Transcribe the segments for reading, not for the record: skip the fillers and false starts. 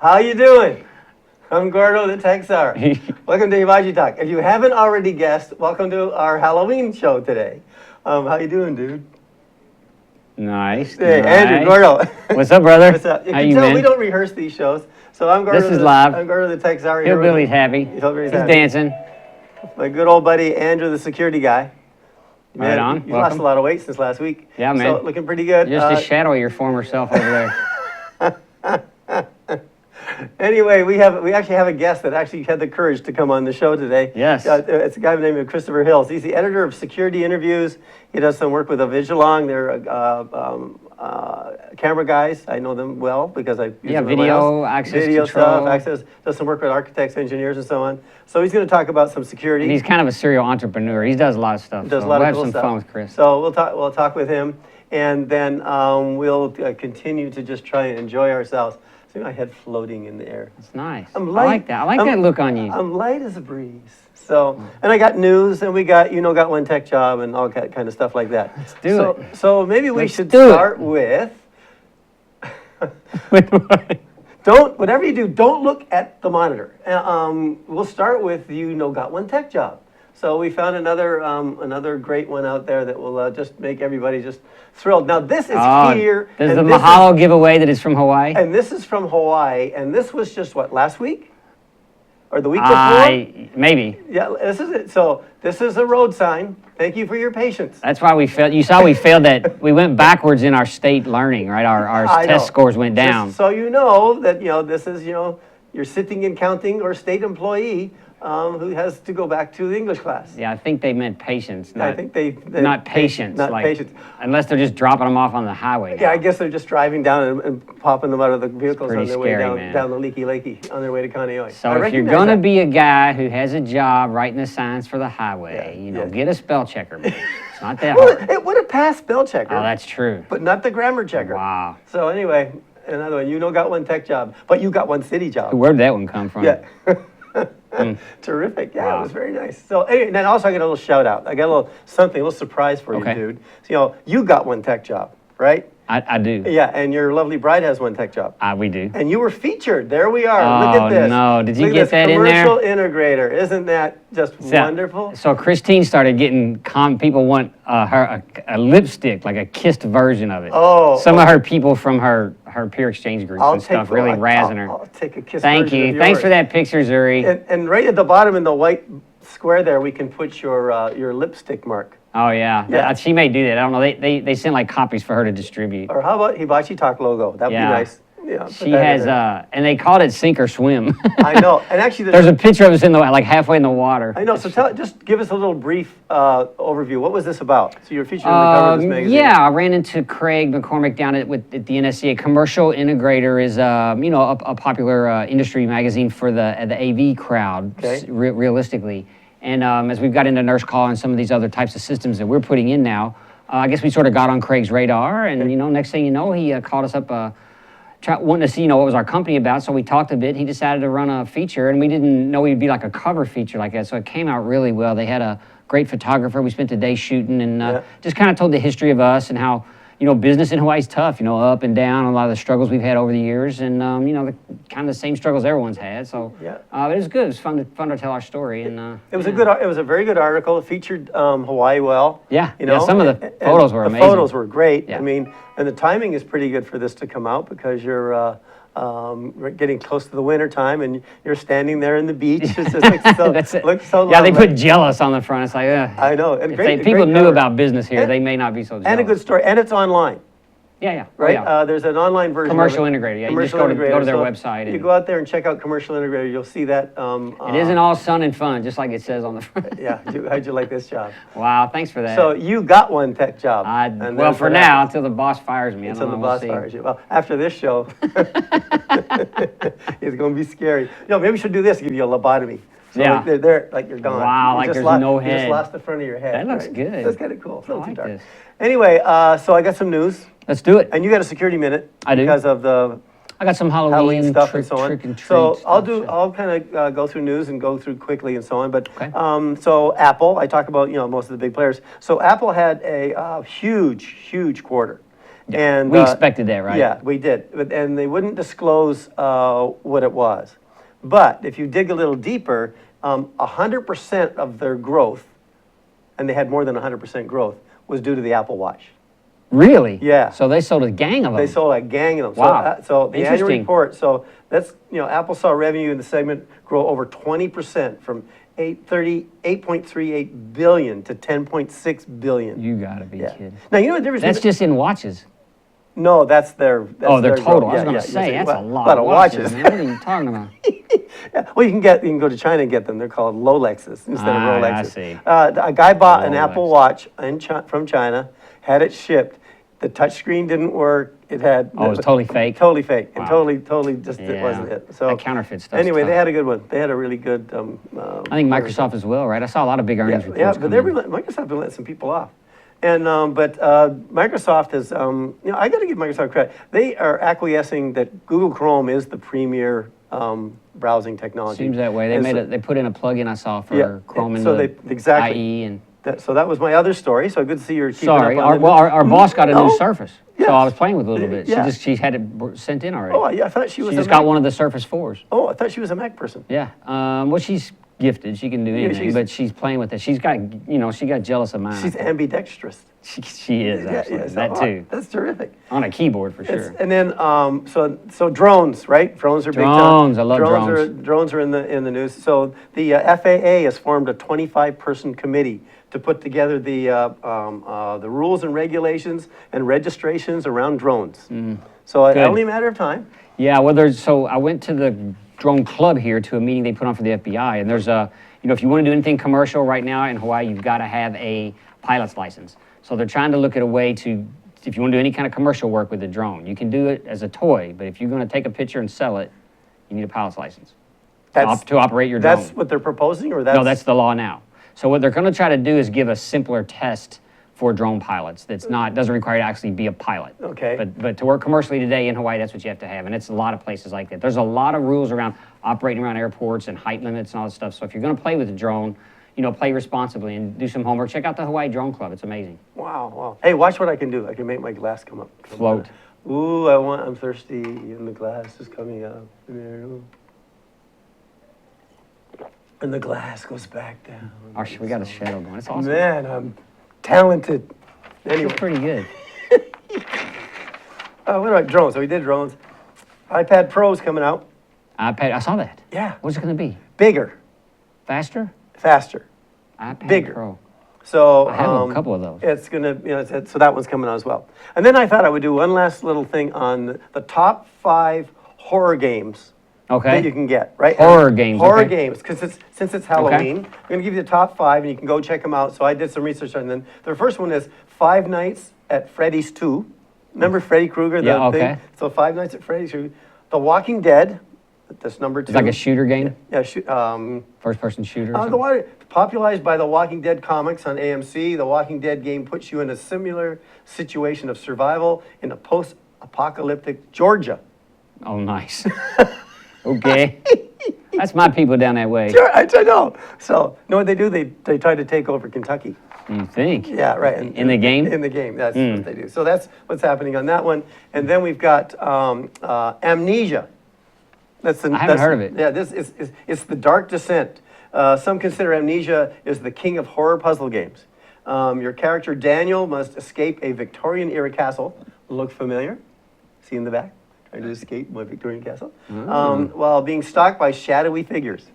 How you doing? I'm Gordo, the Tech Czar. Welcome to Hibachi Talk. If you haven't already guessed, welcome to our Halloween show today. How you doing, dude? Nice. Hey, nice. Andrew, Gordo. What's up, brother? What's up? You How can you, tell man? we don't rehearse these shows. So I'm Gordo. This is live. I'm Gordo, the Tech Czar. Hillbilly's happy. Hillbilly's He's happy. dancing. My good old buddy Andrew, the security guy. Right on. You lost a lot of weight since last week. Yeah, man. So looking pretty good. Just a shadow of your former self over there. Anyway, we actually have a guest that actually had the courage to come on the show today. Yes. It's a guy named Christopher Hills. He's the editor of Security Interviews. He does some work with Avigilon. They're camera guys. I know them well because I use them in my video, house. access Video control. stuff, does some work with architects, engineers, and so on. So he's going to talk about some security. And he's kind of a serial entrepreneur. He does a lot of stuff. Does so a lot we'll of have cool some stuff. fun with Chris. So we'll talk with him, and then we'll continue to just try and enjoy ourselves. See my head floating in the air. It's nice. I'm I light. like that. I like that look on you. I'm light as a breeze. So, and I got news, and we got got one tech job, and all that kind of stuff like that. Let's do it. So maybe we Let's should do it. start with. Whatever you do, don't look at the monitor. We'll start with got one tech job. So we found another great one out there that will just make everybody just thrilled. Now this is here. There's and the this Mahalo giveaway that is from Hawaii. And this is from Hawaii, and this was just what, last week? Or the week before? Maybe. Yeah, this is it. So this is a road sign. Thank you for your patience. That's why we failed. You saw we failed that. We went backwards in our state learning, right? Our I test know. scores went down. Just so you know that this is your sitting and counting or state employee who has to go back to the English class. Yeah, I think they meant patience. I think they not patience. Not like, patience. Unless they're just dropping them off on the highway. Yeah, I guess they're just driving down and popping them out of the vehicles on pretty their way scary, down, man. down the leaky lakey on their way to Kaneohe. So I if you're recognize going to that. be a guy who has a job writing the signs for the highway, Yeah. get a spell checker, man. It's not that Well, hard. it would have passed spell checker. Oh, that's true. But not the grammar checker. Wow. So anyway, another one. Got one tech job, but you got one city job. Where'd that one come from? Yeah. Terrific. Yeah, Wow. It was very nice. So anyway, and then also I got a little shout out. I got a little surprise for Okay. you, dude. So, you got one tech job, right? I do. Yeah, and your lovely bride has one tech job. We do. And you were featured. There we are. Oh, Look at this. no. Did you Look at get this. that in there? Commercial integrator. Isn't that just wonderful? So Christine started getting people want her a lipstick, like a kissed version of it. Oh, Some of her people from her peer exchange groups and stuff really razzing her. I'll take a kiss Thank version you. of Thanks for yours. that picture, Zuri. And right at the bottom in the white square there, we can put your lipstick mark. Oh, yeah. Yeah. She may do that. I don't know. They sent like copies for her to distribute. Or how about Hibachi Talk logo? That'd Yeah. be nice. Yeah, put She that in has, there. and they called it sink or swim. I know. And actually, There's a picture of us in the like halfway in the water. I know. So just give us a little brief overview. What was this about? So you're featured on the cover of this magazine. Yeah, I ran into Craig McCormick down at the NSCA. Commercial Integrator is a popular industry magazine for the AV crowd, Okay. realistically. And as we've got into Nurse Call and some of these other types of systems that we're putting in now, I guess we sort of got on Craig's radar. And next thing you know, he called us up. Wanting to see, what was our company about, so we talked a bit. He decided to run a feature, and we didn't know he'd be like a cover feature like that, so it came out really well. They had a great photographer. We spent the day shooting and just kind of told the history of us and how, business in Hawaii is tough, up and down, a lot of the struggles we've had over the years, and, the kind of the same struggles everyone's had, so it was good. It was fun to tell our story. And It was a very good article. It featured Hawaii well. Yeah, some of the photos were amazing. The photos were great. Yeah. I mean, and the timing is pretty good for this to come out because you're getting close to the winter time and you're standing there in the beach. It That's it. looks so Yeah, they lovely. put jealous on the front. It's like, I know. And if people knew about business here, they may not be so jealous. And a good story. And it's online. Yeah. Right? Oh, yeah. There's an online version. Commercial of it. Integrator. Yeah, Commercial you just go to their So website. You And go out there and check out Commercial Integrator. You'll see that. it isn't all sun and fun, just like it says on the front. Yeah. How'd you like this job? Wow, thanks for that. So you got one tech job. well, there's for what now, happens. until the boss fires me. Until the We'll boss see. fires you. Well, after this show, it's going to be scary. Maybe we should do this. Give you a lobotomy. So Yeah. like they're like you're gone. Wow, You like just there's lost, no You just head. lost the front of your head. That looks right? good. That's kind of cool. It's a I little too like dark. this. Anyway, so I got some news, Let's do it. and you got a security minute. I do. Because of the I got some Halloween stuff trick, and so on. trick and treat So stuff, I'll kind of go through news and go through quickly and so on. But Okay. so Apple, I talk about most of the big players. So Apple had a huge quarter. And We expected that, right? Yeah, we did. And they wouldn't disclose what it was. But if you dig a little deeper, 100% of their growth, and they had more than 100% growth, was due to the Apple Watch. Really? Yeah. So they sold a gang of them. They sold a gang of them. Wow. So the annual Interesting. report, so that's, Apple saw revenue in the segment grow over 20% from 8.38 billion to 10.6 billion. You gotta be Yeah. kidding. Now, you know the difference? That's just in watches. No, that's their. Oh, their total. growth. I was gonna Yeah, say, yeah, that's a well, lot of watches, man. What are you talking about? Yeah, well, you can go to China and get them. They're called Rolexes instead of Ah, Rolexes. I see. A guy bought an Apple Rolex. Watch from China, had it shipped. The touchscreen didn't work. It had. Oh, it was totally fake? Totally fake, and Wow. totally just it Yeah. wasn't it. So That counterfeit stuff's Anyway, they tough. had a good one. They had a really good. I think Microsoft as well, right? I saw a lot of big earnings reports. Yeah, come but they're in. Microsoft been letting some people off. And Microsoft is, I got to give Microsoft credit. They are acquiescing that Google Chrome is the premier browsing technology. Seems that way. And They put in a plugin I saw for Yeah, Chrome and so the they- exactly. IE and. So that was my other story. So good to see you're keeping Sorry, up on our boss got a No. new Surface, Yeah. so I was playing with it a little bit. Yeah. She had it sent in already. Oh, yeah, I thought she was. She a just Mac. got one of the Surface 4s. Oh, I thought she was a Mac person. Yeah. Well, she's gifted. She can do anything, she's- but she's playing with it. She got jealous of mine. She's ambidextrous. She is actually Yeah, so, that too. That's terrific. On a keyboard for sure. And then, so drones, right? Drones are big time. Drones, I love Drones are in the news. So the FAA has formed a 25-person committee to put together the rules and regulations and registrations around drones. So Good. only a matter of time. Yeah, well, so I went to the drone club here to a meeting they put on for the FBI, and there's if you want to do anything commercial right now in Hawaii, you've got to have a pilot's license. So they're trying to look at a way to, if you want to do any kind of commercial work with a drone, you can do it as a toy, but if you're going to take a picture and sell it, you need a pilot's license to operate your drone. That's what they're proposing, or that's? No, that's the law now. So what they're going to try to do is give a simpler test for drone pilots doesn't require you to actually be a pilot. Okay. But to work commercially today in Hawaii, that's what you have to have, and it's a lot of places like that. There's a lot of rules around operating around airports and height limits and all that stuff. So if you're going to play with a drone, play responsibly and do some homework. Check out the Hawaii Drone Club. It's amazing. Wow. Hey, watch what I can do. I can make my glass come up. Float. Ooh, I'm thirsty, and the glass is coming up. And the glass goes back down. We got a shadow going. It's awesome. Man, I'm talented. Anyway, It's pretty good. what about drones? So we did drones. iPad Pro's coming out. iPad, I saw that. Yeah. What's it going to be? Bigger, Faster? faster. iPad Bigger. Pro. So I have a couple of those. It's gonna, so that one's coming out as well. And then I thought I would do one last little thing on the top 5 horror games Okay. that you can get, right? Horror games, Horror okay. games, because since it's Halloween, I'm gonna give you the top 5, and you can go check them out. So I did some research on them. The first one is Five Nights at Freddy's 2. Remember Freddy Krueger? Yeah, okay. Thing? So Five Nights at Freddy's 2. The Walking Dead. That's number 2. It's like a shooter game? Yeah, First-person shooter? or the something? popularized by the Walking Dead comics on AMC, the Walking Dead game puts you in a similar situation of survival in a post-apocalyptic Georgia. Oh, nice. Okay. That's my people down that way. Sure, I know. So, you know what they do? They try to take over Kentucky. You think? Yeah, right. In the game? In the game, that's what they do. So that's what's happening on that one. And then we've got Amnesia. I haven't heard of it. Yeah, this is it's the Dark Descent. Some consider Amnesia is the king of horror puzzle games. Your character Daniel must escape a Victorian-era castle. Look familiar? See in the back? Trying to escape my Victorian castle. While being stalked by shadowy figures.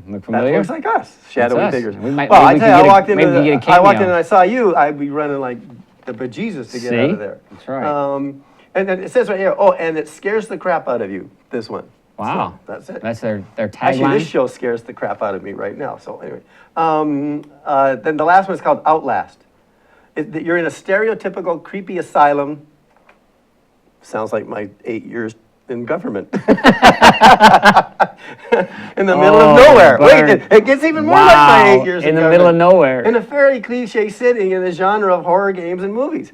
Look That familiar? looks like us, shadowy us. figures. We might- well, maybe I we tell you, could I walked get a- maybe we get a I walked in cameo. and I saw you, I'd be running like the bejesus to get out See? of there. That's right. And then it says right here, oh, and it scares the crap out of you, this one. Wow. So that's it. That's their Actually, tagline? this show scares the crap out of me right now. So anyway, then the last one is called Outlast. You're in a stereotypical creepy asylum. Sounds like my 8 years in government. In the middle of nowhere. burn. Wait, it gets even more like my 8 years in the government. middle of nowhere. In a very cliche setting in the genre of horror games and movies.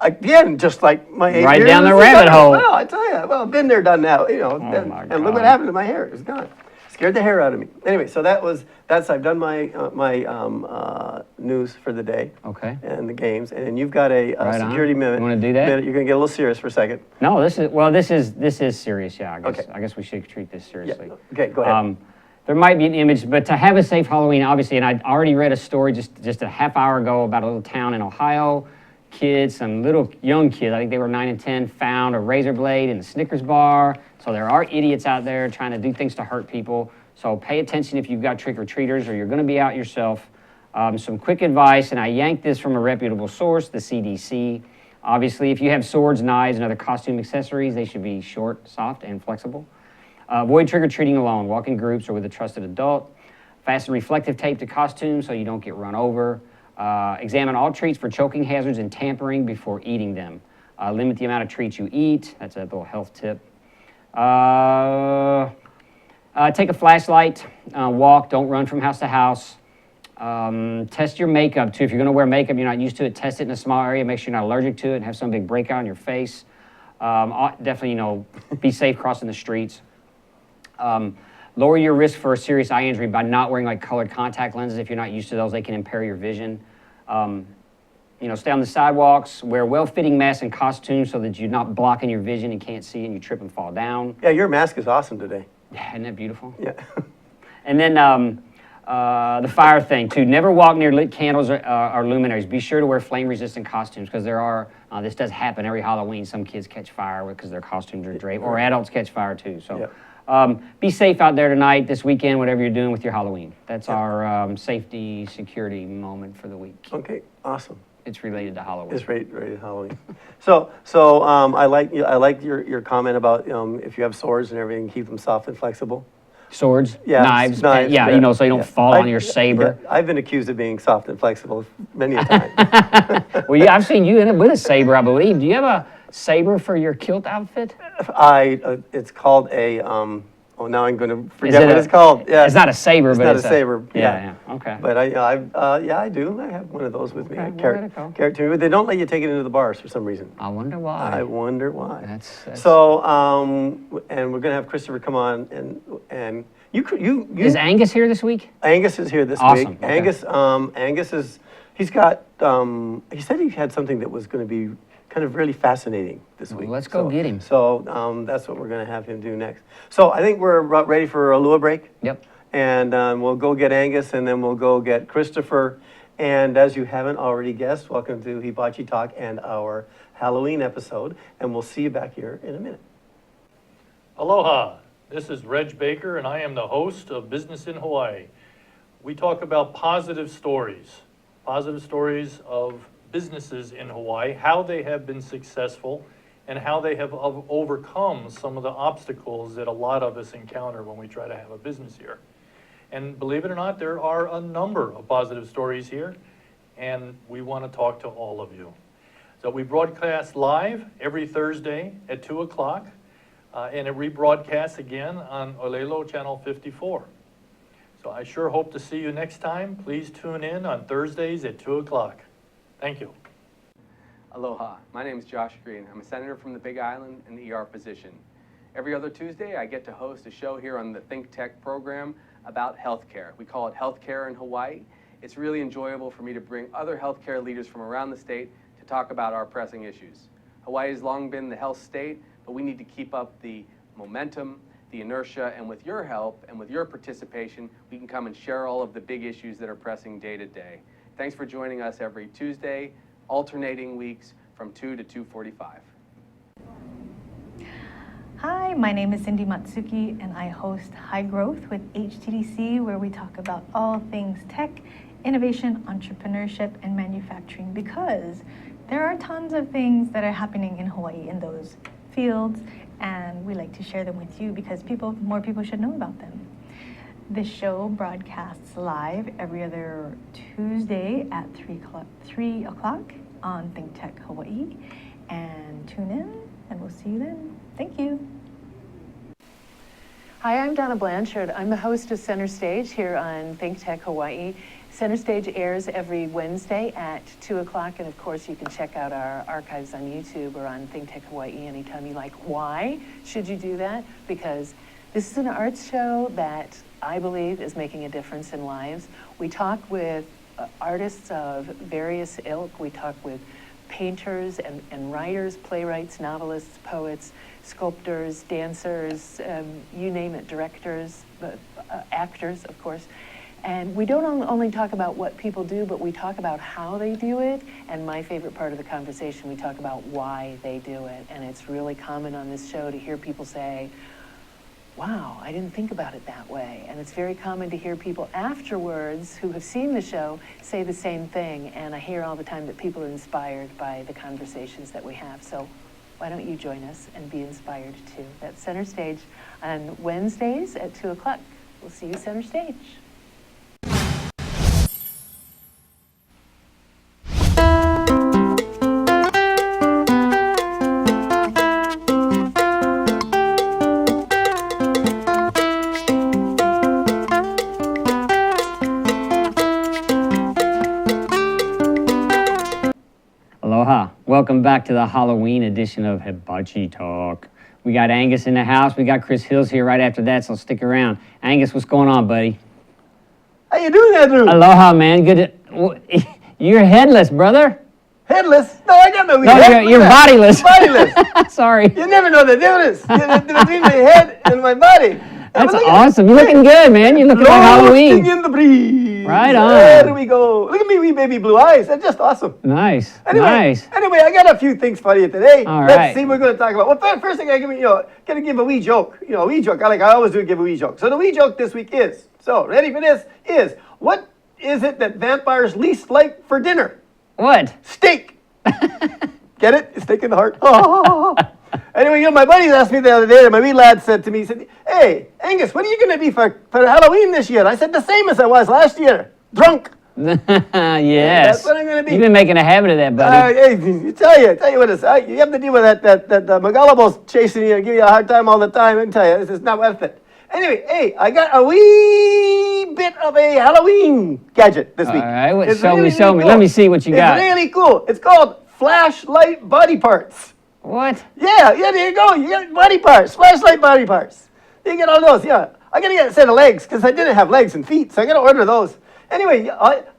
Again, just like my 8 years. Right down the in rabbit government. hole. Well, I tell you, been there, done that. my and look God. what happened to my hair. It's gone. Scared the hair out of me. Anyway, so I've done my news for the day. Okay. And the games, and then you've got a Right on. security minute. You wanna do that? Minute. You're gonna get a little serious for a second. No, this is serious. Yeah, Okay. I guess we should treat this seriously. Yeah. Okay, go ahead. There might be an image, but to have a safe Halloween, obviously, and I already read a story just a half hour ago about a little town in Ohio. Kids, some little young kids, I think they were 9 and 10, found a razor blade in a Snickers bar. So there are idiots out there trying to do things to hurt people. So pay attention if you've got trick-or-treaters or you're going to be out yourself. Some quick advice, and I yanked this from a reputable source, the CDC. Obviously, if you have swords, knives, and other costume accessories, they should be short, soft, and flexible. Avoid trick-or-treating alone. Walk in groups or with a trusted adult. Fasten reflective tape to costumes so you don't get run over. Examine all treats for choking hazards and tampering before eating them. Limit the amount of treats you eat. That's a little health tip. Take a flashlight. Walk. Don't run from house to house. Test your makeup too. If you're going to wear makeup, you're not used to it, test it in a small area. Make sure you're not allergic to it and have some big breakout on your face. Definitely, be safe crossing the streets. Lower your risk for a serious eye injury by not wearing like colored contact lenses. If you're not used to those, they can impair your vision. Stay on the sidewalks, wear well-fitting masks and costumes so that you're not blocking your vision and can't see and you trip and fall down. Yeah, your mask is awesome today. Yeah, isn't that beautiful? Yeah. And then the fire thing too. Never walk near lit candles or luminaries. Be sure to wear flame-resistant costumes because this does happen every Halloween. Some kids catch fire because their costumes are draped, or adults catch fire too. So. Yeah. Be safe out there tonight, this weekend, whatever you're doing with your Halloween. That's our safety, security moment for the week. Okay, awesome. It's related to Halloween. It's right to Halloween. So I like your comment about if you have swords and everything, keep them soft and flexible. Swords, Yeah, knives, knives, yeah, yeah, so you don't yeah. fall on your saber. Yeah, I've been accused of being soft and flexible many a time. Well, yeah, I've seen you in it with a saber, I believe. Do you have a saber for your kilt outfit? It's called a now I'm going to forget what it's called. Yeah, it's not a saber, but not a saber. Yeah, okay. But I do. I have one of those with me. Okay, I well, carry there you go. it to me, but they don't let you take it into the bars for some reason. I wonder why. I wonder why. That's... So, and we're gonna have Christopher come on, and you. Is Angus here this week? Angus is here this Awesome, week. okay. Angus is. He's got. He said he had something that was going to be kind of really fascinating this week. Well, let's go get him. So that's what we're going to have him do next. So I think we're ready for a Lua break. Yep. And we'll go get Angus, and then we'll go get Christopher. And as you haven't already guessed, welcome to Hibachi Talk and our Halloween episode. And we'll see you back here in a minute. Aloha, this is Reg Baker, and I am the host of Business in Hawaii. We talk about positive stories of businesses in Hawaii, how they have been successful, and how they have overcome some of the obstacles that a lot of us encounter when we try to have a business here. And believe it or not, there are a number of positive stories here, and we want to talk to all of you. So we broadcast live every Thursday at 2 o'clock, and it rebroadcasts again on Olelo Channel 54. So I sure hope to see you next time. Please tune in on Thursdays at 2 o'clock. Thank you. Aloha, my name is Josh Green. I'm a senator from the Big Island in the ER position. Every other Tuesday, I get to host a show here on the ThinkTech program about healthcare. We call it Healthcare in Hawaii. It's really enjoyable for me to bring other healthcare leaders from around the state to talk about our pressing issues. Hawaii has long been the health state, but we need to keep up the momentum, the inertia, and with your help and with your participation, we can come and share all of the big issues that are pressing day to day. Thanks for joining us every Tuesday, alternating weeks from 2 to 2:45. Hi, my name is Cindy Matsuki, and I host High Growth with HTDC, where we talk about all things tech, innovation, entrepreneurship, and manufacturing, because there are tons of things that are happening in Hawaii in those fields, and we like to share them with you because more people should know about them. This show broadcasts live every other Tuesday at 3 o'clock on ThinkTech Hawaii. And tune in, and we'll see you then. Thank you. Hi, I'm Donna Blanchard. I'm the host of Center Stage here on ThinkTech Hawaii. Center Stage airs every Wednesday at 2 o'clock, and of course you can check out our archives on YouTube or on ThinkTech Hawaii anytime you like. Why should you do that? Because This is an arts show that I believe is making a difference in lives. We talk with artists of various ilk. We talk with painters and writers, playwrights, novelists, poets, sculptors, dancers, you name it, directors, actors, of course. And we don't only talk about what people do, but we talk about how they do it. And my favorite part of the conversation, we talk about why they do it. And it's really common on this show to hear people say, wow, I didn't think about it that way. And it's very common to hear people afterwards who have seen the show say the same thing. And I hear all the time that people are inspired by the conversations that we have. So why don't you join us and be inspired too? That's Center Stage on Wednesdays at 2 o'clock. We'll see you center stage. Aloha. Welcome back to the Halloween edition of Hibachi Talk. We got Angus in the house. We got Chris Hills here right after that, so stick around. Angus, what's going on, buddy? How you doing, Andrew? Aloha, man. Good. You're headless, brother. Headless? No, I got no No, head. you're bodiless. Bodiless. Sorry. You never know the difference between my head and my body. That's awesome. You're looking good, man. You're looking like Floating Halloween. in the breeze. Right on. There we go. Look at me, wee baby blue eyes. That's just awesome. Nice. Anyway, Nice. Anyway, I got a few things for you today. All Let's right. see what we're going to talk about. Well, first thing I give gotta give a wee joke. A wee joke. I always do give a wee joke. So the wee joke this week is, so ready for this, is what is it that vampires least like for dinner? What? Steak. Get it? Steak in the heart. Anyway, my buddies asked me the other day, my wee lad said to me, he said, hey, Angus, what are you going to be for Halloween this year? I said, the same as I was last year. Drunk. Yes. That's what I'm going to be. You've been making a habit of that, buddy. Hey, tell you what it's, you have to deal with that Magalabo's chasing you and give you a hard time all the time. I tell you, this is not worth it. Anyway, hey, I got a wee bit of a Halloween gadget this week. All right, It's show me. cool. Let me see what you got. It's really cool. It's called flashlight body parts. What? Yeah, there you go. You got body parts, flashlight body parts. You get all those, yeah. I gotta get a set of legs because I didn't have legs and feet, so I gotta order those. Anyway,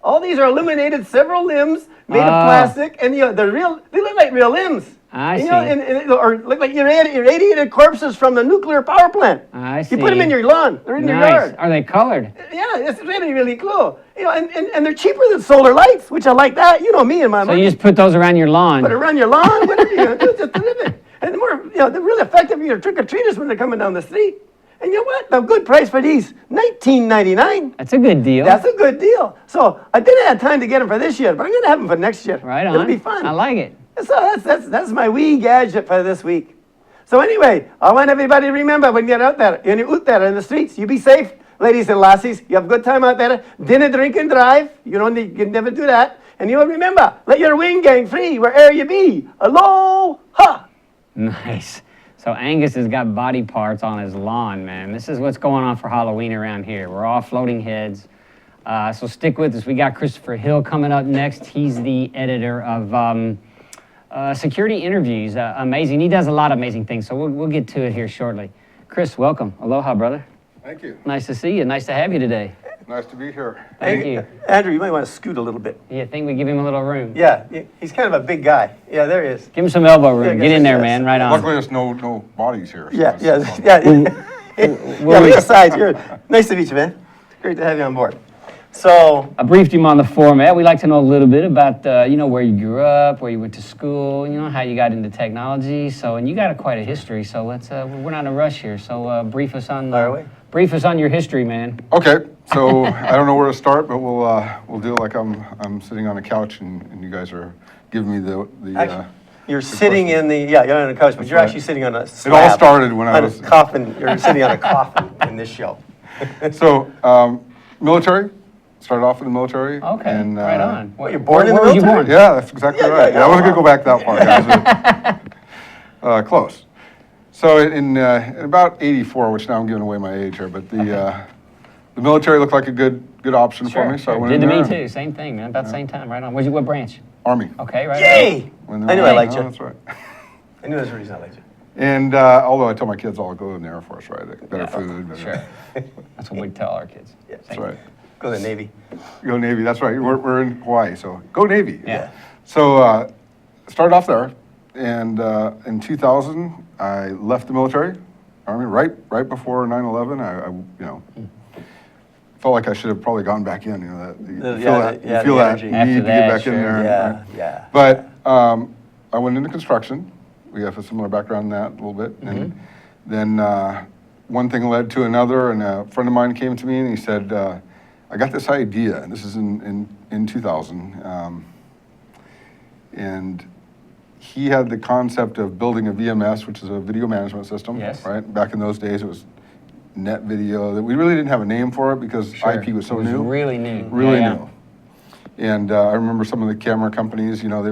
all these are illuminated, several limbs made of plastic, and they're real. They look like real limbs. I see. Or look like irradiated corpses from the nuclear power plant. I see. You put them in your lawn. They're in your Nice. yard. Are they colored? Yeah, it's really, really cool. And they're cheaper than solar lights, which I like that. You know me and my So money. you just put those around your lawn. Put it around your lawn, whatever you're gonna do, it's just terrific. And they're really effective for your trick-or-treaters when they're coming down the street. And you know what? The good price for these, $19.99. That's a good deal. That's a good deal. So I didn't have time to get them for this year, but I'm gonna have them for next year. Right on. It'll be fun. I like it. So that's my wee gadget for this week. So anyway, I want everybody to remember when you're out there in the streets, you be safe, ladies and lassies. You have a good time out there. Dinner, drink, and drive. You can never do that. And you'll remember, let your wing gang free where'er you be. Aloha! Nice. So Angus has got body parts on his lawn, man. This is what's going on for Halloween around here. We're all floating heads. So stick with us. We got Christopher Hill coming up next. He's the editor of Security Interviews. Amazing. He does a lot of amazing things. So we'll get to it here shortly. Chris, welcome. Aloha, brother. Thank you. Nice to see you. Nice to have you today. Nice to be here. Thank you. Andrew, you might want to scoot a little bit. Yeah, I think we give him a little room. Yeah, he's kind of a big guy. Yeah, there he is. Give him some elbow room. Yeah, Get in there, yes. man. Right on. Luckily, there's no bodies here. So Yeah. Well, Leave aside. Nice to meet you, man. It's great to have you on board. So, I briefed him on the format. We'd like to know a little bit about, where you grew up, where you went to school, how you got into technology. So, and you got quite a history. So let's, we're not in a rush here. So brief us on your history, man. Okay, so I don't know where to start, but we'll do it like I'm sitting on a couch and you guys are giving me the actually, you're sitting in the, you're on a couch, but you're actually sitting on a slab. It all started when I was on a coffin. You're sitting on a coffin in this show. So military. Started off in the military. Okay, and, right on. What, you're born in the where were you military? born? Yeah, that's exactly right. Yeah, I wasn't gonna go back that far, guys. Close. So in about '84, which now I'm giving away my age here, but the military looked like a good option for me, so I went Did in to there. me too. Same thing, man. About the same time. Right on. What branch? Army. Okay, right. Yay! Went in I knew there. I liked you. Oh, that's right. I knew there was a reason I liked you. And although I tell my kids, I'll go in the Air Force, right? Better food. Better, Sure. That's what we tell our kids. That's right. Go to the Navy. Go Navy, that's right. We're in Hawaii, so go Navy. Yeah. So started off there, and in 2000, I left the military, Army, right before 9/11. I you know, felt like I should have probably gone back in. You know, that you feel that energy. need After to that, get back sure. in there. Yeah, right? yeah. But I went into construction. We have a similar background in that a little bit, and then one thing led to another, and a friend of mine came to me and he said, I got this idea, and this is in 2000, and he had the concept of building a VMS, which is a video management system. Yes. Right? Back in those days, it was net video. We really didn't have a name for it because Sure. IP was so It was new. really new. Really Yeah, new. And I remember some of the camera companies, you know,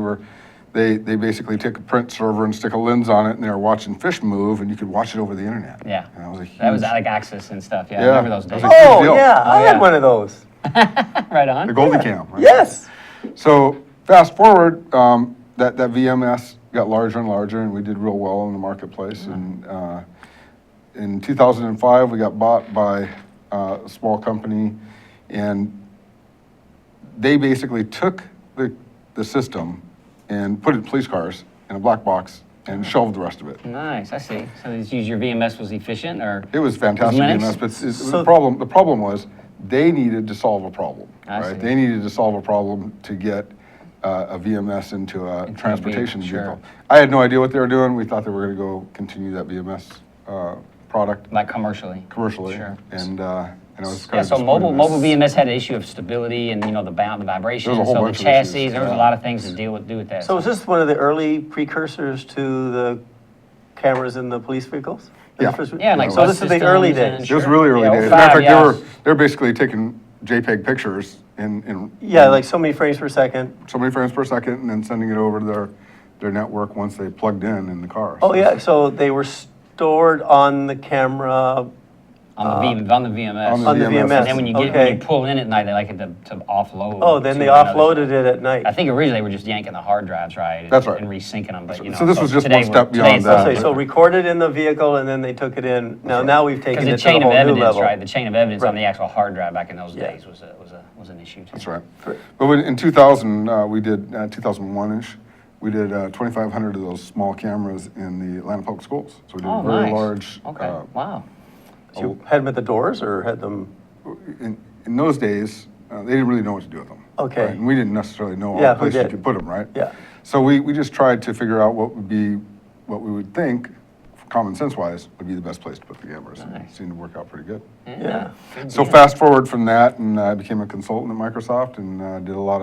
they basically take a print server and stick a lens on it, and they were watching fish move, and you could watch it over the internet. Yeah. And that was a huge, That was like ASIS and stuff. Yeah, Yeah, I remember those that was days. a huge Oh, deal. yeah, I Oh, had yeah. one of those. Right on. The Goldie Cam. Right? Yes. So fast forward, that VMS got larger and larger, and we did real well in the marketplace. And in 2005, we got bought by a small company, and they basically took the system and put it in police cars in a black box and shelved the rest of it. Nice, I see. So your VMS was efficient, or? It was fantastic Linux? VMS, but So- the problem was they needed to solve a problem, I right? see. They needed to solve a problem to get a VMS into a Into a transportation vehicle, sure. vehicle. I had no idea what they were doing. We thought they were going to go continue that VMS product Like commercially? commercially, Sure. and I was kind Yeah, of so disappointed in mobile this. VMS had an issue of stability and, you know, the vibration, There was a whole so the bunch of chassis, issues, there was a yeah. lot of things to do with that. So is this one of the early precursors to the cameras in the police vehicles? Yeah. Yeah, like So bus this is the early systems and- days. It was really early Yeah, days. As a 05, matter of yeah. fact, they were basically taking JPEG pictures in Yeah, like so many frames per second. so many frames per second, and then sending it over to their network once they plugged in the car. Oh, So- yeah, so they were stored on the camera, On the VMS. on the on the VMS. VMS. And then when you Okay. pull in at night, they like it to offload. Oh, then to they another- offloaded it at night. I think originally they were just yanking the hard drives, right? That's right. And resyncing them, but you know. So this was just today one step today beyond it's that. Okay, so recorded in the vehicle and then they took it in. Now we've Because taken the it to chain the of whole new evidence, level. right? The chain of evidence on Right. the actual hard drive back in those Yeah. days was an issue too. That's right. But in 2000, we did, 2001-ish, we did 2,500 of those small cameras in the Atlanta Public Schools. So we did Oh, a very nice. large. Okay, wow. So you had them at the doors or had them? In those days, they didn't really know what to do with them. Okay. right? And we didn't necessarily know all Yeah, the who places you did? could put them, right? Yeah. So we just tried to figure out what we would think, common sense wise, would be the best place to put the cameras. And it Nice. seemed to work out pretty good. Yeah. So fast forward from that, and I became a consultant at Microsoft and did a lot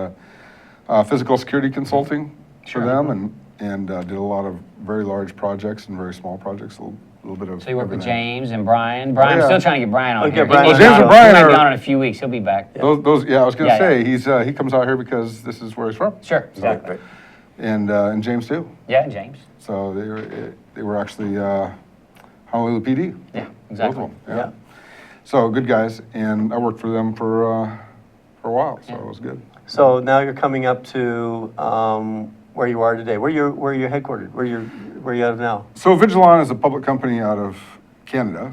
of physical security consulting for them, and did a lot of very large projects and very small projects, a little bit of. So you work with everything. James and Brian. Brian, I'm yeah. still trying to get Brian on Okay, here. Brian. He may James be and on- Brian he might be are- on in a few weeks. He'll be back. Those, I was gonna Yeah, say, he comes out here because this is where he's from. Sure, exactly. And James too. Yeah, James. So they were actually Honolulu PD. Yeah, Both exactly. of them, Yeah. So good guys, and I worked for them for a while, so it was good. So now you're coming up to where you are today. Where you're headquartered? Where you out of now? So Vigilon is a public company out of Canada,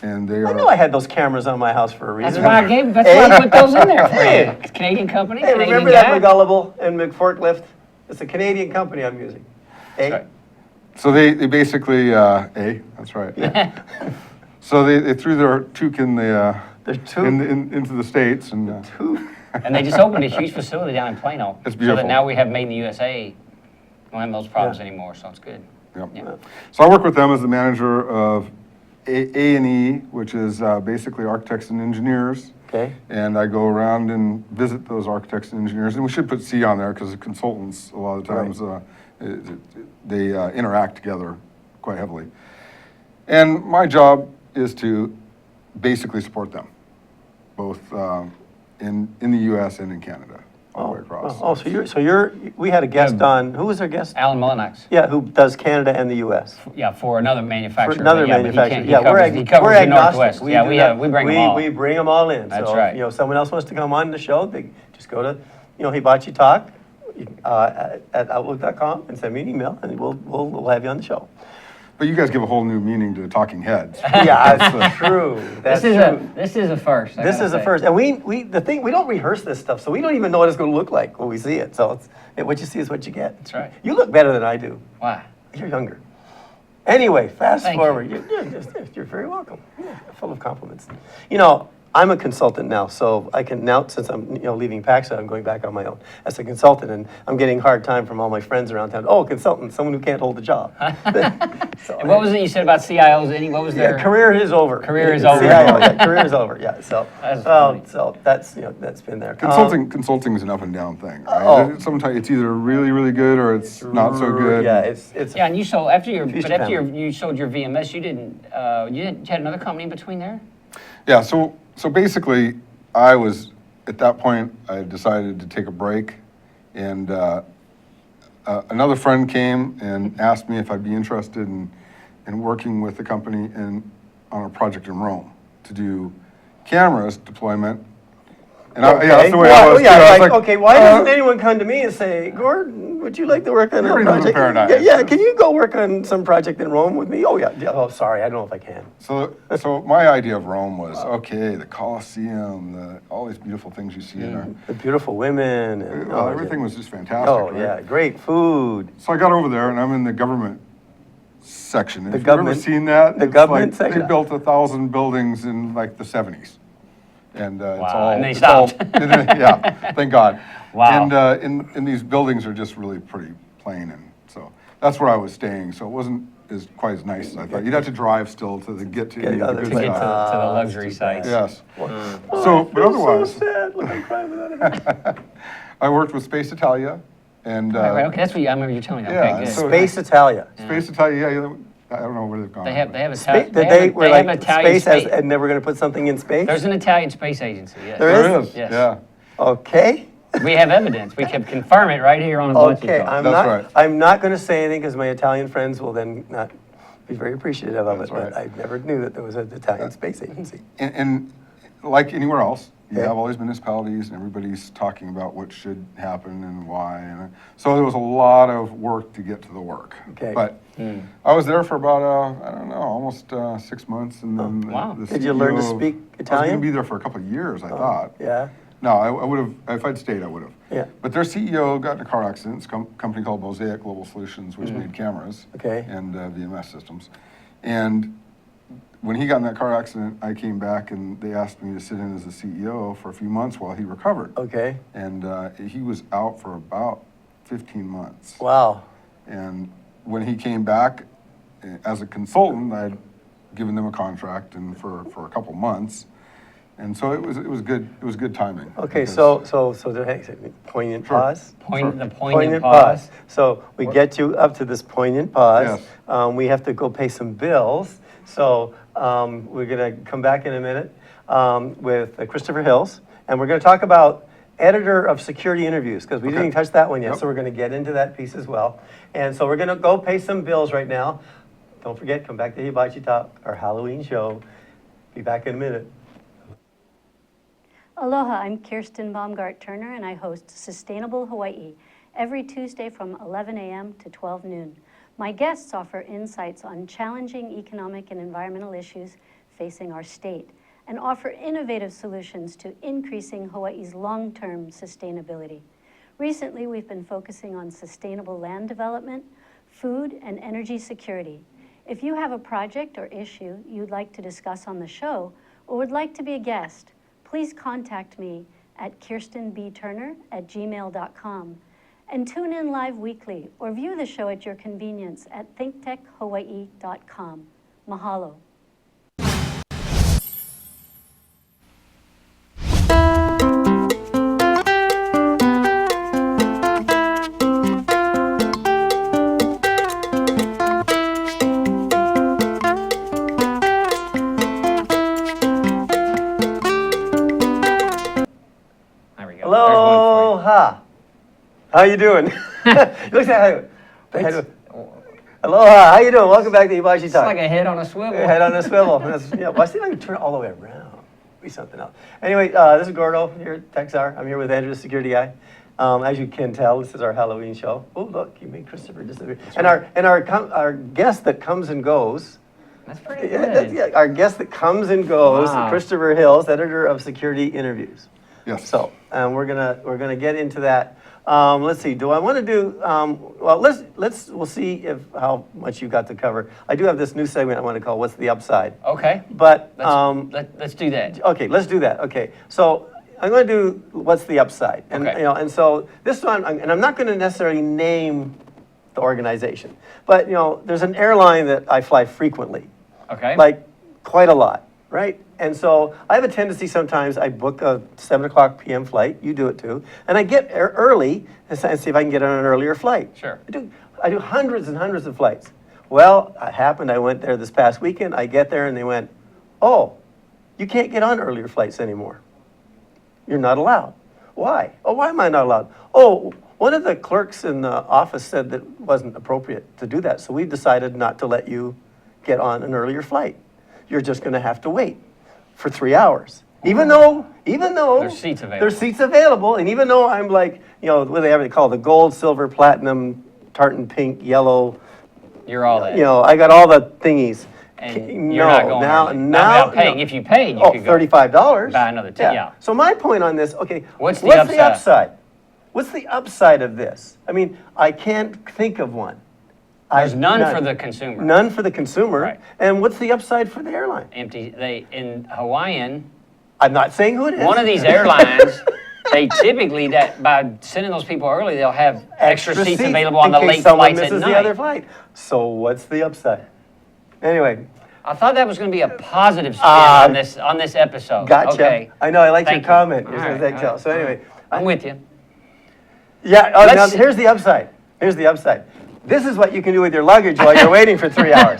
and they are. I know I had those cameras on my house for a That's reason. why I gave. That's why I put those in there for you. It's a Canadian company. Hey, Canadian remember guy. that McGullible and McForklift? It's a Canadian company I'm using. Hey? Sorry. So they basically, that's right. So they threw their toque in the, There's two. into the States, and Two. And they just opened a huge facility down in Plano. It's So beautiful. that now we have Made in the USA. We don't have those problems Yeah. anymore, so it's good. yep. Yeah. So I work with them as the manager of A&E, which is basically architects and engineers. Okay. And I go around and visit those architects and engineers, and we should put C on there because the consultants, a lot of the times, they interact together quite heavily. And my job is to basically support them, both in the U.S. and in Canada, all the way across. Oh, we had a guest on, who was our guest? Alan Mullinax. Yeah, who does Canada and the US. Yeah, for another manufacturer. For another but yeah, but he manufacturer. can't- he Yeah, covers- he covers we're the agnostic. Northwest. Yeah, do we not- bring them all. We bring them all in. That's So, right. if someone else wants to come on the show, they just go to, Hibachi Talk at outlook.com and send me an email, and we'll have you on the show. But you guys give a whole new meaning to talking heads. Yeah, that's true. That's true. This is a first. I This gotta is a say. first, and we don't rehearse this stuff, so we don't even know what it's going to look like when we see it. So what you see is what you get. That's right. You look better than I do. Why? You're younger. Anyway, fast Thank forward. You're very welcome. Yeah, full of compliments. You know, I'm a consultant now, so I can now, since I'm leaving PACSA, I'm going back on my own as a consultant, and I'm getting a hard time from all my friends around town. Oh, consultant, someone who can't hold a job. So, And what was it you said about CIOs? What was their career is over. Career is over. CIO, yeah, career is over. Yeah. So, That's funny. so that's that's been there. Consulting is an up and down thing. Right? Oh. Sometimes it's either really, really good or it's not so good. Yeah, it's Yeah, and you sold after your Feast but your after family. you sold your VMS, you didn't you had another company in between there? Yeah, so basically, I was, at that point, I decided to take a break, and another friend came and asked me if I'd be interested in working with the company on a project in Rome to do cameras deployment. And okay. yeah, that's the way I was. Yeah, too. I was like, okay, why doesn't anyone come to me and say, Gordon, would you like to work on You a already know the project? paradigm. Yeah, can you go work on some project in Rome with me? Oh, yeah. Oh, sorry, I don't know if I can. So my idea of Rome was, okay, the Colosseum, all these beautiful things you see in there. The beautiful women. And, Well, everything was just fantastic. Oh, right? yeah, great food. So I got over there, and I'm in the government section. The If you've government- ever seen that, the it's government like section? They built 1,000 buildings in like the 70s. And it's Wow, all. and they it's all- stopped. Yeah, thank God. Wow. And these buildings are just really pretty plain, and so that's where I was staying. So it wasn't quite as nice as I thought. You'd have to drive still to get to any of the other good To get to, stuff. to the luxury sites. Yes. Oh, So, I but feel otherwise, so sad. Look, I'm crying without it. I worked with Space Italia, and Right, okay, that's what I remember you telling me. yeah, Okay, good. so- Space Italia. Space Italia. Yeah, I don't know where they've gone. They have a Did they they have, were they have like Italian space space. and they were going to put something in space? There's an Italian space agency. Yes. There There is? is. Yes. Yeah. Okay. We have evidence. We can confirm it right here on a bunch Okay, of I'm That's not, right. I'm not going to say anything because my Italian friends will then not be very appreciative of it, That's but right. I never knew that there was an Italian space agency. And like anywhere else, you Okay. have all these municipalities and everybody's talking about what should happen and why. And so there was a lot of work to get to the work. Okay. But I was there for about, I don't know, almost 6 months. And then wow. the Did you learn to CEO speak I was Italian? going to be there for a couple of years, I thought. Yeah, No, I would have, if I'd stayed, I would have. yeah, But their CEO got in a car accident. It's a company called Mosaic Global Solutions, which made cameras Okay. and VMS systems. And when he got in that car accident, I came back and they asked me to sit in as the CEO for a few months while he recovered. okay. And he was out for about 15 months. Wow. And when he came back, as a consultant, I'd given them a contract and for a couple months. And so it was good timing. Okay, because- so poignant Sure. pause? The poignant pause. So we get you up to this poignant pause. Yes. We have to go pay some bills. So we're going to come back in a minute with Christopher Hills. And we're going to talk about editor of security interviews because we didn't even touch that one yet. Yep. So we're going to get into that piece as well. And so we're going to go pay some bills right now. Don't forget, come back to Hibachi Talk, our Halloween show. Be back in a minute. Aloha, I'm Kirsten Baumgart-Turner and I host Sustainable Hawaii every Tuesday from 11 a.m. to 12 noon. My guests offer insights on challenging economic and environmental issues facing our state and offer innovative solutions to increasing Hawaii's long-term sustainability. Recently, we've been focusing on sustainable land development, food, and energy security. If you have a project or issue you'd like to discuss on the show or would like to be a guest, please contact me at kirstenbturner@gmail.com and tune in live weekly or view the show at your convenience at thinktechhawaii.com. Mahalo. There we go. There's one for you. Aloha. How you doing? Looks like Aloha. How you doing? Welcome back to Hibachi It's Talk. like a head on a swivel. Head on a swivel. Yeah, well, I see if I can turn it all the way around. Be something else. Anyway, this is Gordo here at Texar. I'm here with Andrew, the security guy. As you can tell, this is our Halloween show. Oh, look, you made Christopher disappear. And our guest that comes and goes. That's pretty Yeah, good. our guest that comes and goes, Wow. Christopher Hills, editor of Security Interviews. Yes. So, we're gonna get into that. Let's see. Do I want to do? Well, we'll see if how much you got to cover. I do have this new segment I want to call "What's the Upside?" Okay. But Let's do that. okay, let's do that. Okay, so I'm going to do "What's the Upside?" And Okay. and so this one, and I'm not going to necessarily name the organization, but there's an airline that I fly frequently, Okay. like quite a lot, right? And so I have a tendency sometimes I book a 7:00 p.m. flight. You do it too, and I get early and see if I can get on an earlier flight. Sure. I do hundreds and hundreds of flights. Well, it happened. I went there this past weekend. I get there and they went, "Oh, you can't get on earlier flights anymore. You're not allowed." Why? Oh, why am I not allowed? Oh, one of the clerks in the office said that it wasn't appropriate to do that, so we decided not to let you get on an earlier flight. You're just going to have to wait for 3 hours. Even though There's seats available. there's seats available, and even though I'm like, what they call the gold, silver, platinum, tartan pink, yellow, You're all that. I got all the thingies. And you're not going early. Not without paying. If you paid, you could go $35. buy another ticket. Yeah. So my point on this, okay, What's the the upside? upside? What's the upside of this? I mean, I can't think of one. There's none for the consumer. None for the consumer. Right. And what's the upside for the airline? In Hawaiian, I'm not saying who it is. one of these airlines, they typically by sending those people early, they'll have extra seats available on the in case late someone flights at misses night. the other flight. So what's the upside? Anyway, I thought that was going to be a positive spin on this episode. gotcha. Okay. I know. I like your Thank you. comment. All You're right, saying all tell. right, So all anyway, I'm with you. yeah. Oh, now Let's- here's the upside. Here's the upside. This is what you can do with your luggage while you're waiting for 3 hours.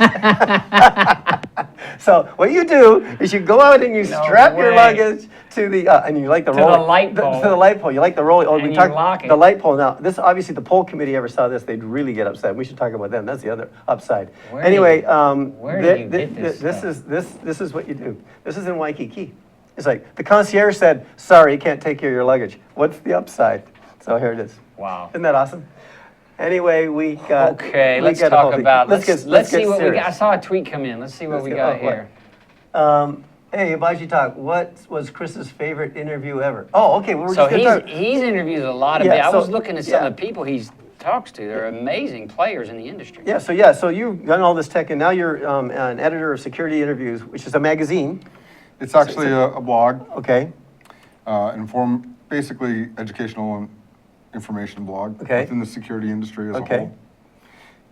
So what you do is you go out and you strap your way. luggage to the and you like the To roll the light pole. to the light pole. You like the roll. Oh, And we you talked lock it. the light pole. Now this obviously the poll committee ever saw this, they'd really get upset. We should talk about them. That's the other upside. Where Anyway, do you get this this is what you do. This is in Waikiki. It's like the concierge said, "Sorry, you can't take care of your luggage." What's the upside? So here it is. Wow. Isn't that awesome? Anyway, we got. Okay, we let's got a whole talk thing. about. Let's get see what we serious. got. I saw a tweet come in. Let's see what Let's we get- got oh, what? here. Hey, Hibachi Talk, what was Chris's favorite interview ever? Oh, okay, well, we're So just gonna talk. he's interviewed a lot of. Yeah, I so- was looking at some yeah. of the people he talks to. They're amazing players in the industry. So you've done all this tech, and now you're an editor of Security Interviews, which is a magazine, It's actually a blog, okay? basically educational and information blog Okay. within the security industry as a Okay.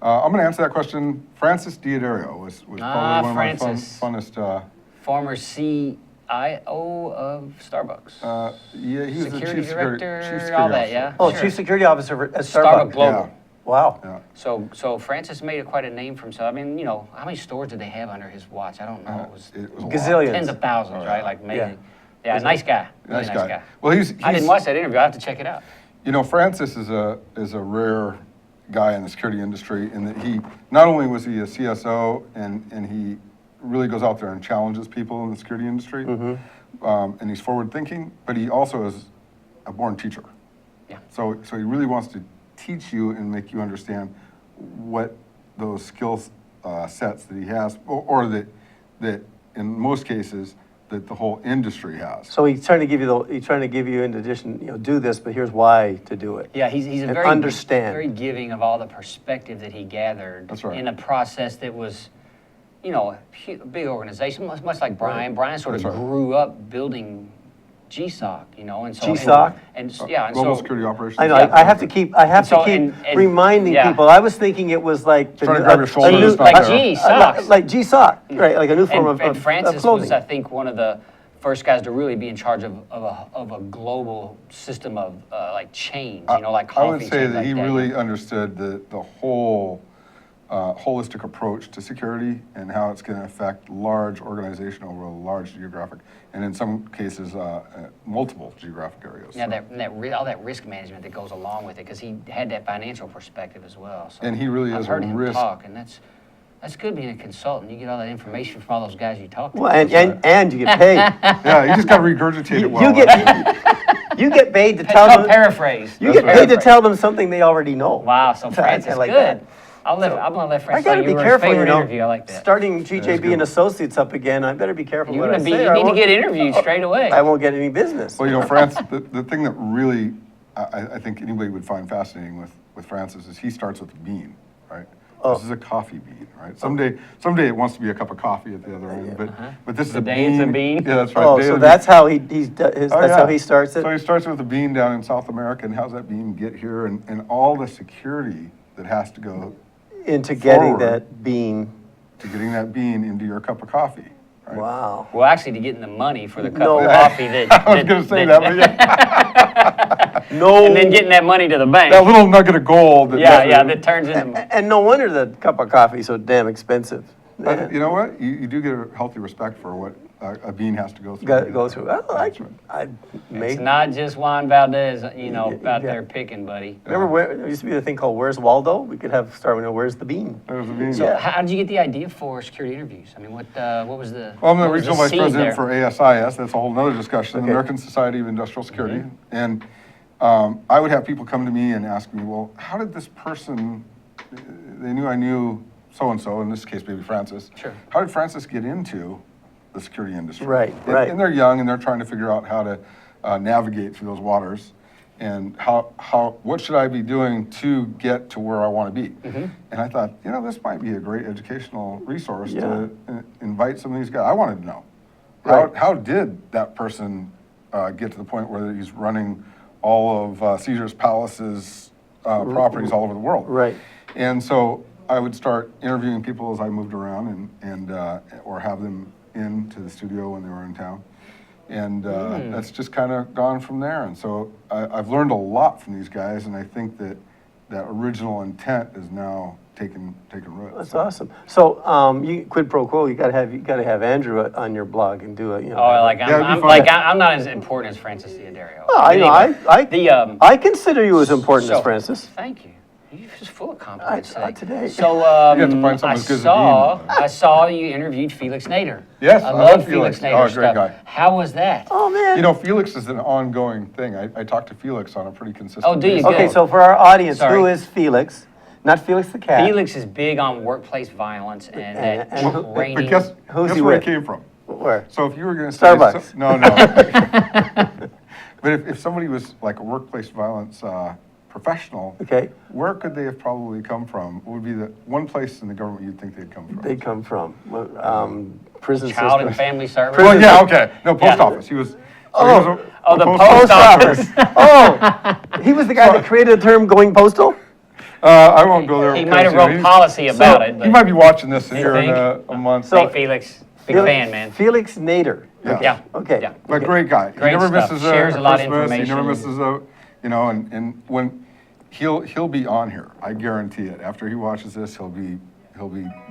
whole. I'm going to answer that question. Francis D'Addario was probably one of my Francis. funnest. Former CIO of Starbucks. Yeah, he was the Security chief director, security all that, officer. yeah. Oh, Sure. Chief Security Officer at Starbucks Starbucks. Global. Yeah. Wow. Yeah. So Francis made quite a name for himself. I mean, how many stores did they have under his watch? I don't know. It was It was a lot. Gazillions. tens of thousands, Oh, right? yeah. Like amazing. Yeah, nice guy. Really Nice guy. Well, I didn't watch that interview. I have to check it out. Francis is a rare guy in the security industry in that he, not only was he a CSO and he really goes out there and challenges people in the security industry, and he's forward thinking, but he also is a born teacher. Yeah. So he really wants to teach you and make you understand what those skills sets that he has, or that in most cases, that the whole industry has. So he's trying to give you in addition, do this, but here's why to do it. Yeah, he's a And very understand. very giving of all the perspective that he gathered That's right. in a process that was, a big organization, much like Brian. Brian sort of That's right. grew up building GSOC, and so GSOC? and Global so security operations. I know. Yeah. I have to keep So, reminding yeah. people. I was thinking it was like Trying to grab your shoulder, new- it's not like there. GSOC. like GSOC, right? Like a new form and of Francis clothing. was, I think, one of the first guys to really be in charge of a global system of like change, like coffee. I would say change that like he really understood the whole holistic approach to security and how it's going to affect large organization over a large geographic, and in some cases, multiple geographic areas. Yeah, So- all that risk management that goes along with it, because he had that financial perspective as well. So And he really I've is a heard him risk- talk, and that's good being a consultant. You get all that information from all those guys you talk to. Well, and you get paid. Yeah, you just got to regurgitate it well. You get paid to It's tell called them. paraphrase. You get paid to Paraphrase. tell them something they already know. Wow, so I Francis, like good. that. I'm gonna let I Francis gotta know be you were careful, his you favorite know. interview. I like that. Starting GJB good. and Associates up again, I better be careful You're what I gonna be, say. you or I need to won't- get interviewed straight away. I won't get any business. Well, you know, Francis, the thing that really, I think anybody would find fascinating with Francis is he starts with a bean, right? Oh. This is a coffee bean, right? Someday it wants to be a cup of coffee at the other end, but this is a Today bean. it's a bean? Yeah, that's right. Oh, Day so of the that's bean. how that's Oh, how yeah. he starts it? So he starts with a bean down in South America, and how's that bean get here, and all the security that has to go Into getting forward. that bean. to getting that bean into your cup of coffee, right? Wow. Well, actually, to getting the money for the cup No. of coffee that. I was gonna say that, but yeah. No. And then getting that money to the bank. That little nugget of gold. That turns into. And no wonder the cup of coffee is so damn expensive. But you know what? You do get a healthy respect for what a bean has to go through. Go through. Oh, I made. It's not just Juan Valdez, you know, Yeah, out yeah. there picking, buddy. Remember there used to be the thing called "Where's Waldo"? We could start with "Where's the bean?" There's a bean. So Yeah. how did you get the idea for security interviews? I mean, what was the? Well, I'm the what was regional vice seed president there? for ASIS. That's a whole nother discussion, Okay. the American Society of Industrial Security. Mm-hmm. And I would have people come to me and ask me, well, how did this person, they knew I knew so-and-so, in this case, maybe Francis. Sure. How did Francis get into the security industry? Right, And- right. And they're young, and they're trying to figure out how to navigate through those waters. And what should I be doing to get to where I want to be? Mm-hmm. And I thought, you know, this might be a great educational resource Yeah. to invite some of these guys. I wanted to know, Right. how did that person get to the point where he's running all of Caesar's Palace's properties all over the world? Right. And so I would start interviewing people as I moved around and or have them into the studio when they were in town. And that's just kind of gone from there. And so I've learned a lot from these guys, and I think that original intent is now taken root. That's awesome. So, you quid pro quo. You gotta have Andrew on your blog and do a, you know. Oh, like Yeah, it'd be I'm fun. like I'm not as important as Francis Theodorio. Oh, I know. Anyway, I consider you as important as so- Francis. Thank you. You're just full of compliments Today. So You have to find someone as good as Dean. I saw you interviewed Felix Nader. Yes, I I love love Felix Felix. Nader Oh, great stuff. guy. How was that? Oh man. You know, Felix is an ongoing thing. I talk to Felix on a pretty consistent Oh, do you? basis. Okay, Good. so for our audience, Sorry. who is Felix? Not Felix the cat. Felix is big on workplace violence and that and who- training. But guess Who's he where with? it came from. Where? So if you were going to say Starbucks. no. But if somebody was like a workplace violence professional, Okay. where could they have probably come from? What would be the one place in the government you'd think they'd come from? They come from prison Child and system. family service. Well, yeah, okay. No, post Yeah. office. He was. the post post officer. office. Oh, he was the guy that created the term "going postal." I won't go there. He because, might have you know, wrote he's- policy about it, He but might be watching this You here in think? a month. So- hey, Felix, big fan, man. Felix Nader. Yeah. Yeah. Okay. Yeah. But great guy. Great He never stuff. misses Shares a lot of Christmas. He never information. misses a, you know, and when he'll be on here, I guarantee it. After he watches this, he'll be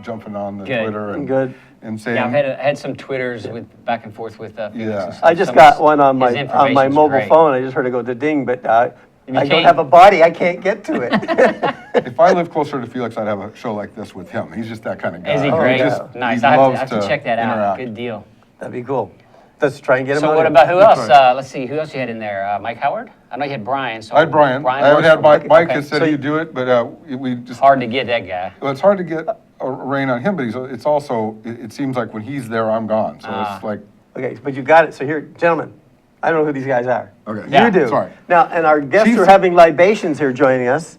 jumping on the Good. Twitter and Good. and saying, Yeah, I've had some Twitters with back and forth with Felix. Yeah. and stuff. I just Some got of one on his my information's mobile great. phone. I just heard it go to ding, but I don't can't- have a body. I can't get to it. if I lived closer to Felix, I'd have a show like this with him. He's just that kind of guy. Is he Oh, great? yeah. Nice. He I loves have to check that out. interact. Good deal. That'd be cool. Let's try and get him So on what here. about who That's else? right. Let's see, who else you had in there? Mike Howard? I know you had Brian. So I had Brian. I haven't works had for- Mike. Mike okay. has said So he'd do it, but we just. Hard to get that guy. Well, it's hard to get a rein on him, but it's also, it seems like when he's there, I'm gone. So it's like, Okay, but you got it. So here, gentlemen, I don't know who these guys are. okay. Yeah. You do. Sorry. Now, and our guests Chief- are having libations here joining us.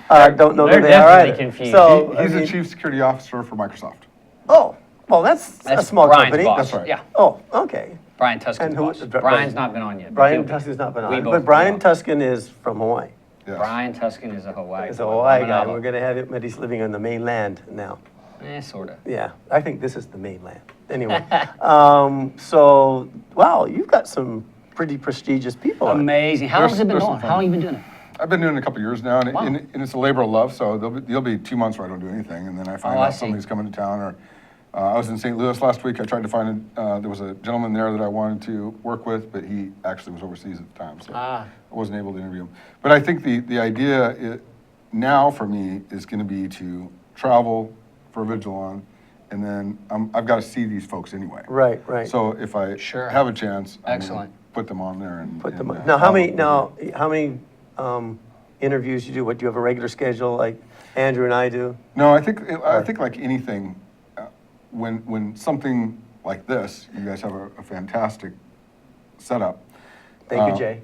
Don't know they're who they are definitely either. confused. So, He's I the mean- chief security officer for Microsoft. Oh, well, that's a small Brian's company. boss. That's right. Yeah, Oh, okay. Brian Tuscan's And who- boss. Brian- Brian's not been on yet. but Brian he'll be. Tuscan's not been We on, both but Brian know. Tuscan is from Hawaii. Yes. Brian Tuscan is a Hawaii. He's a boy. Hawaii guy. Manalo. We're going to have him, but he's living on the mainland now. Sort of. Yeah, I think this is the mainland. Anyway, so, wow, you've got some pretty prestigious people on. Amazing. How long has it been There's some going? fun. How long have you been doing it? I've been doing it a couple years now, and, Wow. and it's a labor of love. So there'll be 2 months where I don't do anything, and then I find Oh, I out see. somebody's coming to town. Or I was in St. Louis last week. I tried to find there was a gentleman there that I wanted to work with, but he actually was overseas at the time, so I wasn't able to interview him. But I think the idea now for me is going to be to travel for Vigilon, and then I've got to see these folks anyway. Right, right. So if I Sure. have a chance, I'm gonna Excellent. put them on there and. Put them and, on. Now, how many, have interviews you do? What, do you have a regular schedule like Andrew and I do? No, I think like anything, when something like this, you guys have a fantastic setup. Thank you, Jay.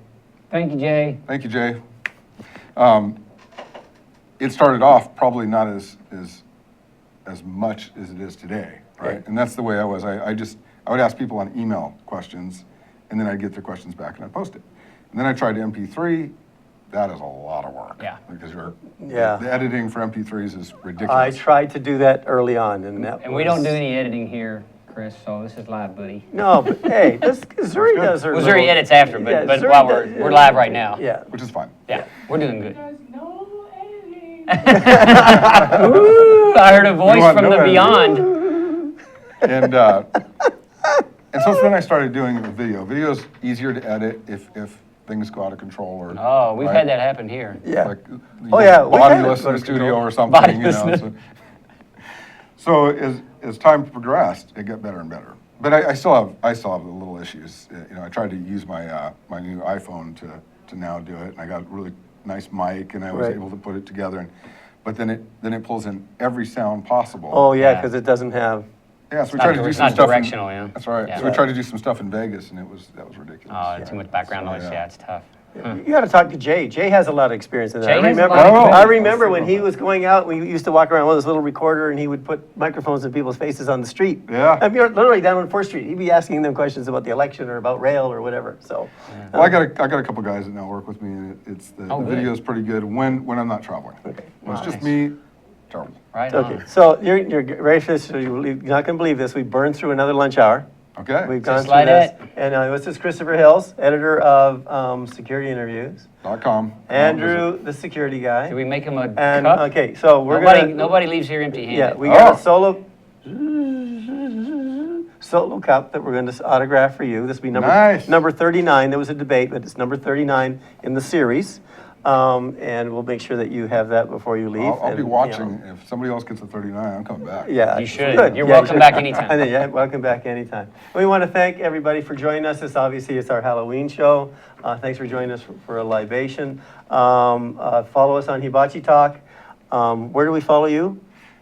Thank you, Jay. Thank you, Jay. It started off probably not as much as it is today, right? Okay. And that's the way I was. I would ask people on email questions, and then I'd get their questions back and I'd post it. And then I tried MP3. That is a lot of work. Yeah. Because Yeah. the editing for MP3s is ridiculous. I tried to do that early on, and that And we don't was- do any editing here, Chris, so this is live, buddy. No, but hey, Zuri does her Well, little- Zuri edits after, but, Yeah, but Zuri while does- we're live right now. Yeah. Which is fine. Yeah, we're doing good. No editing. Ooh, I heard a voice want from no the editing? beyond. And so then I started doing the video. Video's easier to edit if things go out of control or. Oh, we've right? had that happen here. Yeah. Like, Oh, yeah, we've had it bodyless go in out the of studio control. or something, you know. Bodyless. So as time progressed, it got better and better. But I still have the little issues. You know, I tried to use my my new iPhone to now do it, and I got a really nice mic, and I was Right. able to put it together. But then it pulls in every sound possible. Oh, yeah, Yeah. because it doesn't have, Yeah, so we not tried to do it's some not stuff. directional, yeah. That's right. Yeah. So we tried to do some stuff in Vegas, and that was ridiculous. Oh, too much background So, noise, yeah, it's tough. you gotta talk to Jay. Jay has a lot of experience in that. Jay I has a remember, lot of experience. I remember when he was going out, we used to walk around with this little recorder and he would put microphones in people's faces on the street. Yeah. I mean, literally down on 4th Street. He'd be asking them questions about the election or about rail or whatever, so. Well, I got a couple guys that now work with me, and the Oh, good. video's pretty good when I'm not traveling. Okay. When it's just Nice. me, terrible. Right Okay, on. so you're ready for this, so you're not gonna believe this. We burned through another lunch hour. Okay. We've gone Just through like this. it. And this is Christopher Hills, editor of Security Interviews. .com. Andrew, the security guy. Did we make him a And, cup? okay, so we're Nobody, gonna. nobody leaves here empty-handed. Yeah, we got Oh. a solo cup that we're going to autograph for you. This will be Nice. number 39. There was a debate, but it's number 39 in the series. And we'll make sure that you have that before you leave. I'll and, be you watching. know, If somebody else gets a 39, I'm coming back. Yeah. You should. Good. You're Yeah, welcome you back should. anytime. I think, yeah, welcome back anytime. We want to thank everybody for joining us. This obviously is our Halloween show. Thanks for joining us for a libation. Follow us on Hibachi Talk. Where do we follow you?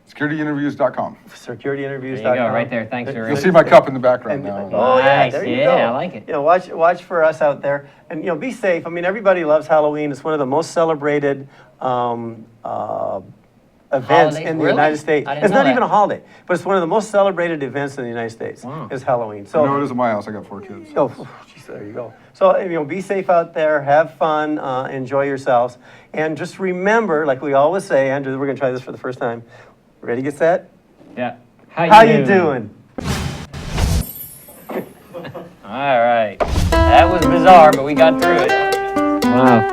SecurityInterviews.com. SecurityInterviews.com. There you go, right there. Thanks, Zuri. You'll see my cup in the background And- now. Oh, yeah, Nice. there you Yeah, go. I like it. You know, watch for us out there, and you know, be safe. I mean, everybody loves Halloween. It's one of the most celebrated events Holidays? in the Really? United States. I didn't It's know not that. even a holiday, but it's one of the most celebrated events in the United States. Wow. Is Halloween. So, So, no, it is at my house. I got 4 kids. oh, geez, there you go. So, you know, be safe out there. Have fun. Enjoy yourselves, and just remember, like we always say, Andrew, we're gonna try this for the first time. Ready, get set. Yeah. How you doing? All right. That was bizarre, but we got through it. Wow.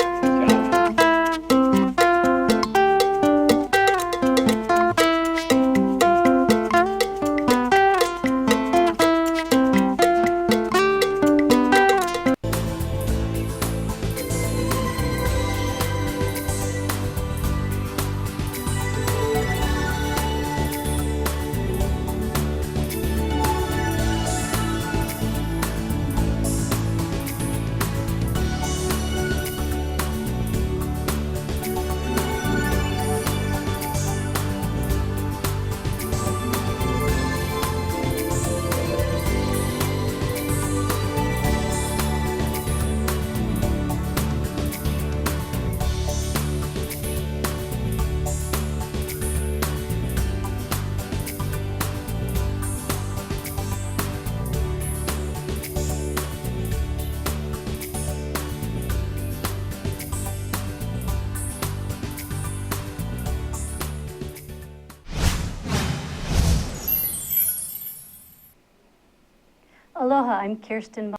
Aloha, I'm Kirsten